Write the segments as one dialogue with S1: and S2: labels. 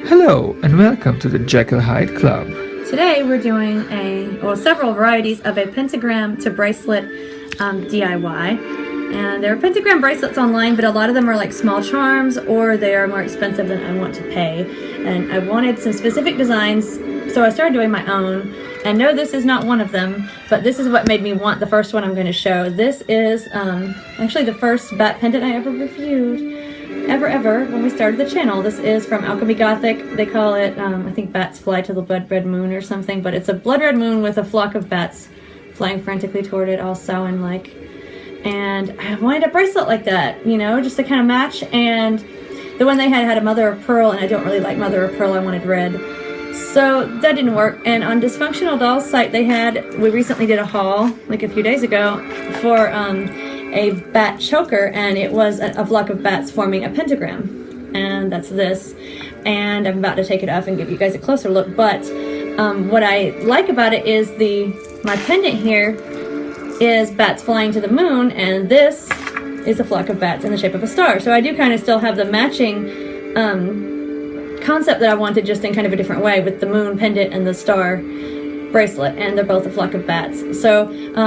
S1: Hello and welcome to the Jekyll Hyde Club.
S2: Today we're doing several varieties of a pentagram to bracelet DIY. And there are pentagram bracelets online, but a lot of them are like small charms or they are more expensive than I want to pay. And I wanted some specific designs, so I started doing my own. And no, this is not one of them, but this is what made me want the first one I'm going to show. This is actually the first bat pendant I ever reviewed. Ever, when we started the channel. This is from Alchemy Gothic. They call it, I think bats fly to the blood red moon or something, but it's a blood red moon with a flock of bats flying frantically toward it, all Samhain-like. And I wanted a bracelet like that, you know, just to kind of match. And the one they had a mother of pearl, and I don't really like mother of pearl. I wanted red. So that didn't work. And on Dysfunctional Doll's site, we recently did a haul, like a few days ago, for a bat choker, and it was a flock of bats forming a pentagram, and that's this. And I'm about to take it off and give you guys a closer look, but what I like about it is my pendant here is bats flying to the moon, and this is a flock of bats in the shape of a star. So I do kind of still have the matching concept that I wanted, just in kind of a different way, with the moon pendant and the star bracelet, and they're both a flock of bats. So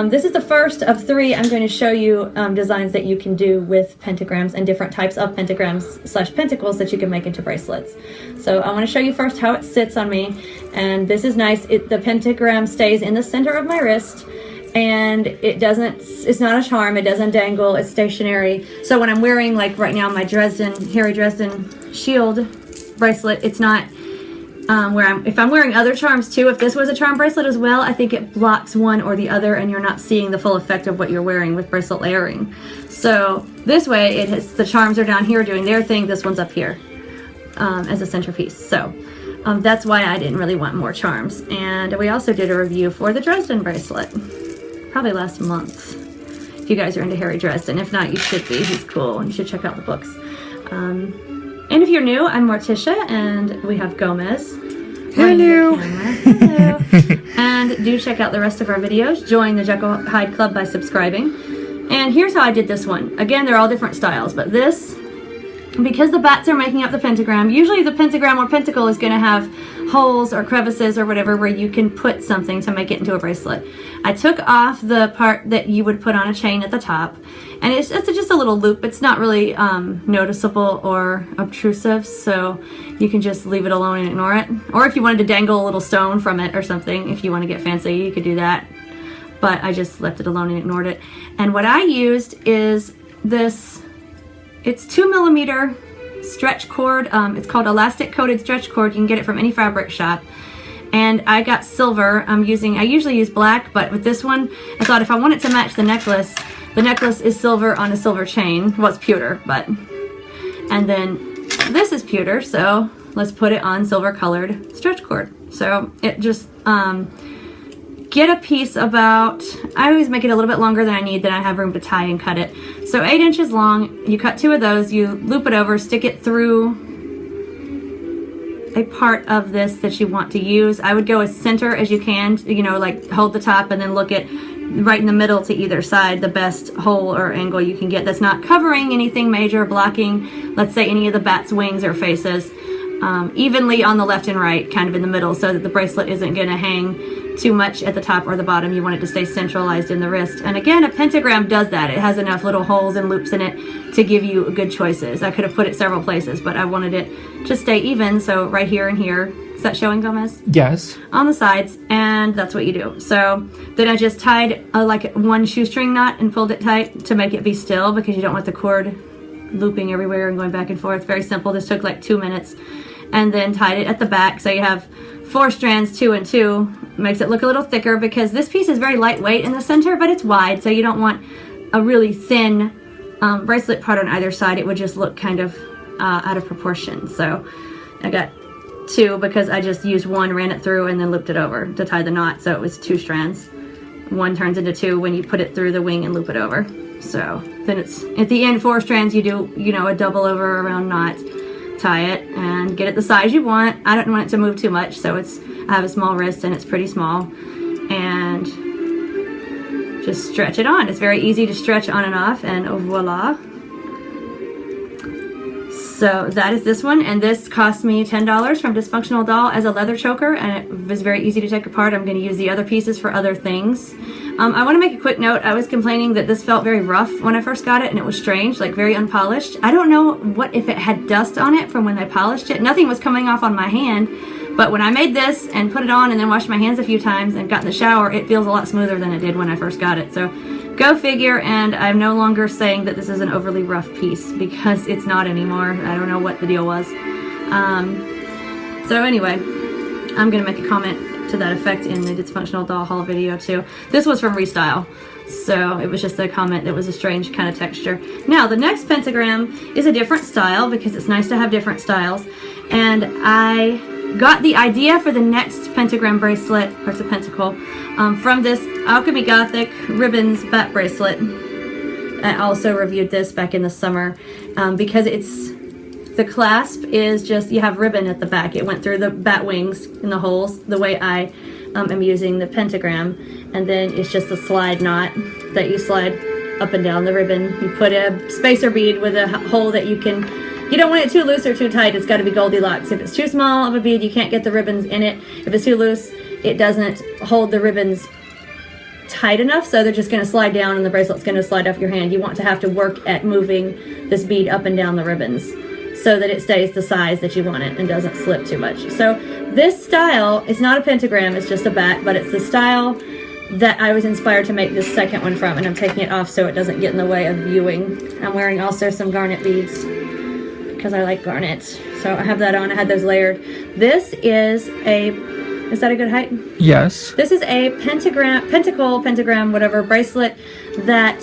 S2: this is the first of three I'm going to show you designs that you can do with pentagrams and different types of pentagrams / pentacles that you can make into bracelets. So I want to show you first how it sits on me, and this is nice. The pentagram stays in the center of my wrist, and it's not a charm, it doesn't dangle, it's stationary. So when I'm wearing, like right now, my Harry Dresden shield bracelet, it's not if I'm wearing other charms too, if this was a charm bracelet as well, I think it blocks one or the other, and you're not seeing the full effect of what you're wearing with bracelet layering. So this way, the charms are down here doing their thing, this one's up here as a centerpiece. So that's why I didn't really want more charms. And we also did a review for the Dresden bracelet, probably last month, if you guys are into Harry Dresden. If not, you should be. He's cool, and you should check out the books. And if you're new, I'm Morticia, and we have Gomez.
S1: Hello.
S2: Hello. And do check out the rest of our videos. Join the Jekyll Hyde Club by subscribing. And here's how I did this one. Again, they're all different styles, but this, because the bats are making up the pentagram, usually the pentagram or pentacle is going to have holes or crevices or whatever where you can put something to make it into a bracelet. I took off the part that you would put on a chain at the top, and it's just a little loop. It's not really noticeable or obtrusive, so you can just leave it alone and ignore it. Or if you wanted to dangle a little stone from it or something, if you want to get fancy, you could do that. But I just left it alone and ignored it. And what I used is this, it's 2mm stretch cord. It's called elastic coated stretch cord. You can get it from any fabric shop. And I got silver. I usually use black, but with this one, I thought if I wanted to match the necklace is silver on a silver chain. Well, it's pewter, but, and then this is pewter, so let's put it on silver colored stretch cord. So it just, get a piece about, I always make it a little bit longer than I need, then I have room to tie and cut it. So 8 inches long, you cut 2 of those, you loop it over, stick it through a part of this that you want to use. I would go as center as you can, you know, like hold the top and then look at right in the middle to either side, the best hole or angle you can get that's not covering anything major, blocking, let's say, any of the bat's wings or faces. Evenly on the left and right, kind of in the middle, so that the bracelet isn't going to hang too much at the top or the bottom. You want it to stay centralized in the wrist. And again, a pentagram does that. It has enough little holes and loops in it to give you good choices. I could have put it several places, but I wanted it to stay even, so right here and here. Is that showing, Gomez?
S1: Yes.
S2: On the sides, and that's what you do. So then I just tied like one shoestring knot and pulled it tight to make it be still, because you don't want the cord looping everywhere and going back and forth. Very simple. This took like 2 minutes. And then tied it at the back, so you have 4 strands, 2 and 2. Makes it look a little thicker, because this piece is very lightweight in the center, but it's wide, so you don't want a really thin bracelet part on either side. It would just look kind of out of proportion. So I got 2 because I just used 1, ran it through, and then looped it over to tie the knot, so it was 2 strands. 1 turns into 2 when you put it through the wing and loop it over. So then it's, at the end, 4 strands, you do, you know, a double over around knot. Tie it and get it the size you want. I don't want it to move too much, so I have a small wrist and it's pretty small, and just stretch it on. It's very easy to stretch on and off, and voila. So that is this one, and this cost me $10 from Dysfunctional Doll as a leather choker, and it was very easy to take apart. I'm going to use the other pieces for other things. I want to make a quick note. I was complaining that this felt very rough when I first got it, and it was strange, like very unpolished. I don't know if it had dust on it from when I polished it. Nothing was coming off on my hand, but when I made this and put it on and then washed my hands a few times and got in the shower, it feels a lot smoother than it did when I first got it. So go figure, and I'm no longer saying that this is an overly rough piece because it's not anymore. I don't know what the deal was. So anyway, I'm going to make a comment to that effect in the Dysfunctional Doll haul video too. This was from Restyle, so it was just a comment that was a strange kind of texture. Now the next pentagram is a different style because it's nice to have different styles, and I got the idea for the next pentagram bracelet, or it's a pentacle, from this Alchemy Gothic ribbons bat bracelet. I also reviewed this back in the summer because the clasp is just, you have ribbon at the back. It went through the bat wings in the holes the way I am using the pentagram, and then it's just a slide knot that you slide up and down the ribbon. You put a spacer bead with a hole that you don't want it too loose or too tight. It's got to be Goldilocks. If it's too small of a bead, you can't get the ribbons in it. If it's too loose, it doesn't hold the ribbons tight enough, so they're just going to slide down and the bracelet's going to slide off your hand. You want to have to work at moving this bead up and down the ribbons so that it stays the size that you want it and doesn't slip too much. So this style is not a pentagram, it's just a bat, but it's the style that I was inspired to make this second one from, and I'm taking it off so it doesn't get in the way of viewing. I'm wearing also some garnet beads because I like garnet. So I have that on. I had those layered. This is that a good height?
S1: Yes.
S2: This is a pentacle, whatever, bracelet that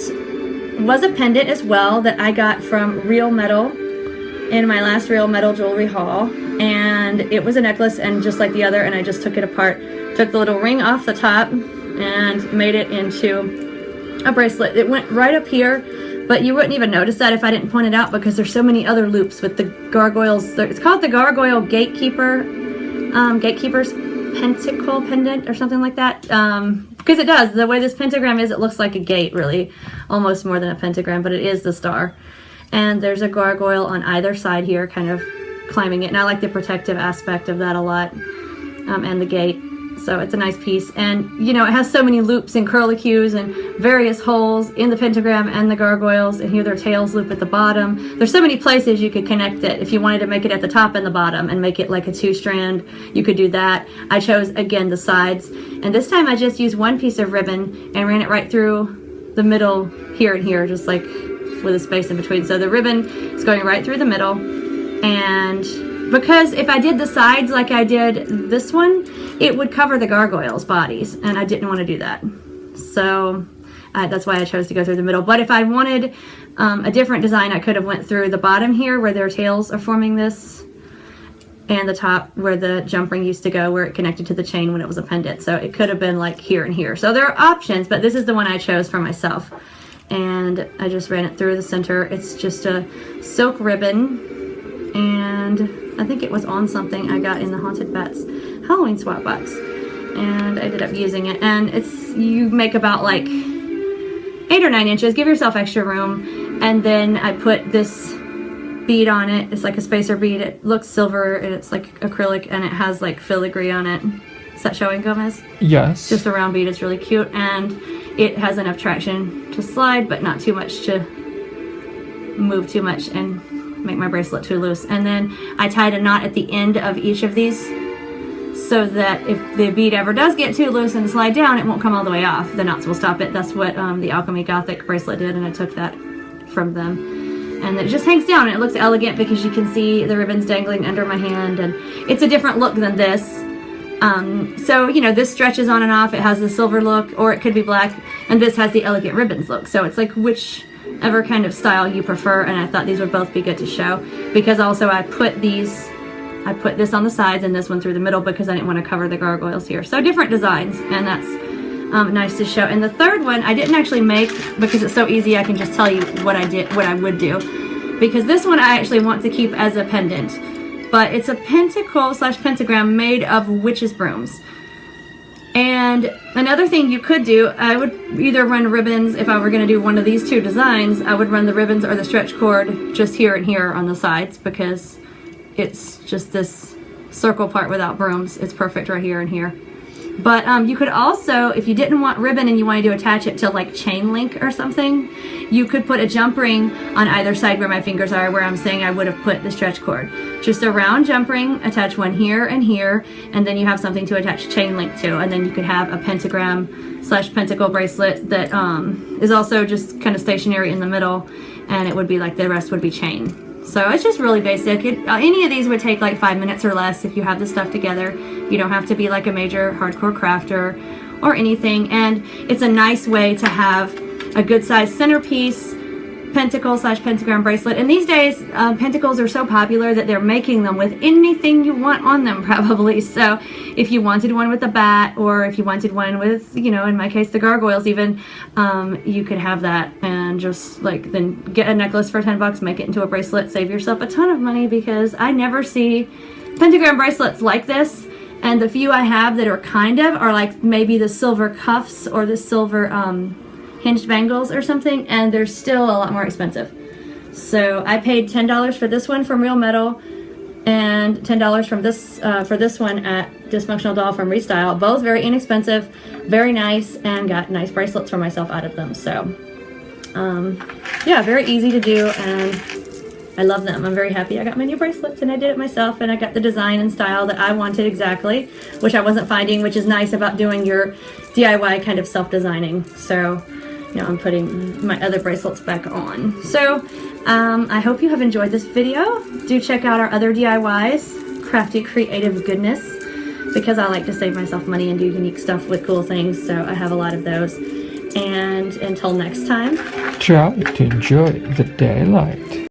S2: was a pendant as well that I got from Real Metal in my last Real Metal jewelry haul. And it was a necklace, and just like the other, and I just took it apart. Took the little ring off the top and made it into a bracelet. It went right up here, but you wouldn't even notice that if I didn't point it out because there's so many other loops with the gargoyles. It's called the Gargoyle Gatekeeper's Pentacle pendant or something like that. Because it does. The way this pentagram is, it looks like a gate, really. Almost more than a pentagram, but it is the star. And there's a gargoyle on either side here, kind of climbing it. And I like the protective aspect of that a lot. And the gate. So it's a nice piece, and you know, it has so many loops and curlicues and various holes in the pentagram and the gargoyles, and here their tails loop at the bottom. There's so many places you could connect it. If you wanted to make it at the top and the bottom and make it like a 2-strand, you could do that. I chose again the sides, and this time I just used one piece of ribbon and ran it right through the middle here and here, just like with a space in between. So the ribbon is going right through the middle, and because if I did the sides like I did this one, it would cover the gargoyles' bodies, and I didn't want to do that. So that's why I chose to go through the middle. But if I wanted a different design, I could have went through the bottom here where their tails are forming this, and the top where the jump ring used to go, where it connected to the chain when it was a pendant. So it could have been like here and here. So there are options, but this is the one I chose for myself. And I just ran it through the center. It's just a silk ribbon, and I think it was on something I got in the Haunted Bats Halloween swap box, and I ended up using it. And you make about like 8 or 9 inches, give yourself extra room, and then I put this bead on it. It's like a spacer bead. It looks silver, and it's like acrylic, and it has like filigree on it. Is that showing, Gomez?
S1: Yes.
S2: Just a round bead. It's really cute, and it has enough traction to slide, but not too much to move too much and make my bracelet too loose. And then I tied a knot at the end of each of these so that if the bead ever does get too loose and slide down, it won't come all the way off. The knots will stop it. That's what the Alchemy Gothic bracelet did, and I took that from them. And it just hangs down, and it looks elegant because you can see the ribbons dangling under my hand, and it's a different look than this. So, you know, this stretches on and off. It has the silver look, or it could be black, and this has the elegant ribbons look. So it's like whichever kind of style you prefer, and I thought these would both be good to show, because also I put this on the sides and this one through the middle because I didn't want to cover the gargoyles here. So different designs, and that's nice to show. And the third one I didn't actually make because it's so easy. I can just tell you what I would do, because this one I actually want to keep as a pendant, but it's a pentacle / pentagram made of witches' brooms. And another thing you could do, I would either run ribbons, if I were going to do one of these two designs, I would run the ribbons or the stretch cord just here and here on the sides, because it's just this circle part without brooms. It's perfect right here and here. But you could also, if you didn't want ribbon and you wanted to attach it to like chain link or something, you could put a jump ring on either side where my fingers are, where I'm saying I would have put the stretch cord. Just a round jump ring, attach one here and here, and then you have something to attach chain link to. And then you could have a pentagram / pentacle bracelet that is also just kind of stationary in the middle, and it would be like the rest would be chain. So it's just really basic. Any of these would take like 5 minutes or less if you have the stuff together. You don't have to be like a major hardcore crafter or anything. And it's a nice way to have a good size centerpiece, pentacle / pentagram bracelet. And these days, pentacles are so popular that they're making them with anything you want on them probably. So if you wanted one with a bat, or if you wanted one with, you know, in my case, the gargoyles even, you could have that and just like then get a necklace for 10 bucks, make it into a bracelet, save yourself a ton of money, because I never see pentagram bracelets like this. And the few I have that are kind of are like maybe the silver cuffs or the silver hinged bangles or something, and they're still a lot more expensive. So I paid $10 for this one from Real Metal, and $10 from this for this one at Dysfunctional Doll from Restyle. Both very inexpensive, very nice, and got nice bracelets for myself out of them. So yeah, very easy to do, and I love them. I'm very happy I got my new bracelets, and I did it myself, and I got the design and style that I wanted exactly, which I wasn't finding, which is nice about doing your DIY kind of self-designing. So now I'm putting my other bracelets back on. So I hope you have enjoyed this video. Do check out our other DIYs, crafty creative goodness, because I like to save myself money and do unique stuff with cool things, so I have a lot of those. And until next time,
S1: Try to enjoy the daylight.